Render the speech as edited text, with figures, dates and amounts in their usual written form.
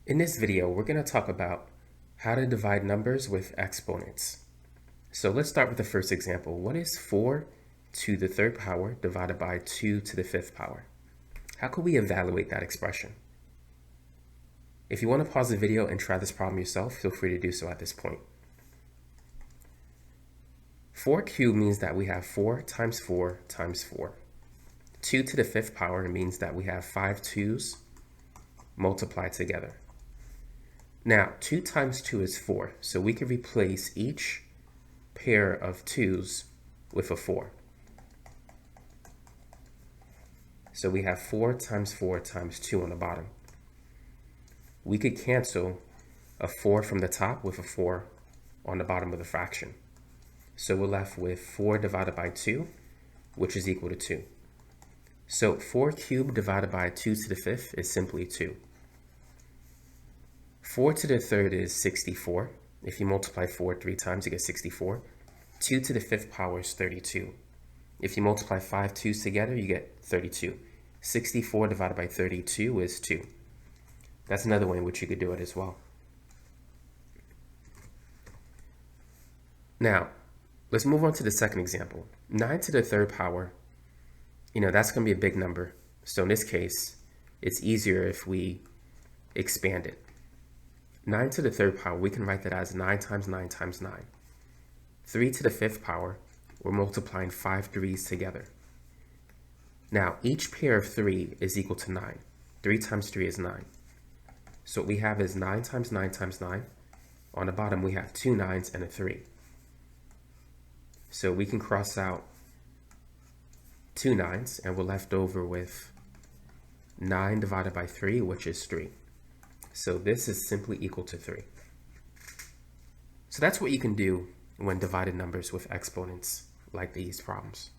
In this video, we're going to talk about how to divide numbers with exponents. So let's start with the first example. What is 4 to the third power divided by 2 to the fifth power? How could we evaluate that expression? If you want to pause the video and try this problem yourself, feel free to do so at this point. 4 cubed means that we have 4 times 4 times 4. 2 to the fifth power means that we have 5 2's multiplied together. Now, 2 times 2 is 4, so we can replace each pair of 2's with a 4. So we have 4 times 4 times 2 on the bottom. We could cancel a 4 from the top with a 4 on the bottom of the fraction. So we're left with 4 divided by 2, which is equal to 2. So 4 cubed divided by 2 to the fifth is simply 2. 4 to the third is 64. If you multiply 4 3 times, you get 64. 2 to the fifth power is 32. If you multiply 5 2's together, you get 32. 64 divided by 32 is 2. That's another way in which you could do it as well. Now, let's move on to the second example. 9 to the third power, that's going to be a big number. So in this case, it's easier if we expand it. 9 to the third power, we can write that as 9 times 9 times 9. 3 to the fifth power, we're multiplying 5 3's together. Now, each pair of 3 is equal to 9. 3 times 3 is 9. So what we have is 9 times 9 times 9. On the bottom, we have 2 9's and a 3. So we can cross out 2 9's, and we're left over with 9 divided by 3, which is 3. So this is simply equal to 3. So that's what you can do when dividing numbers with exponents like these problems.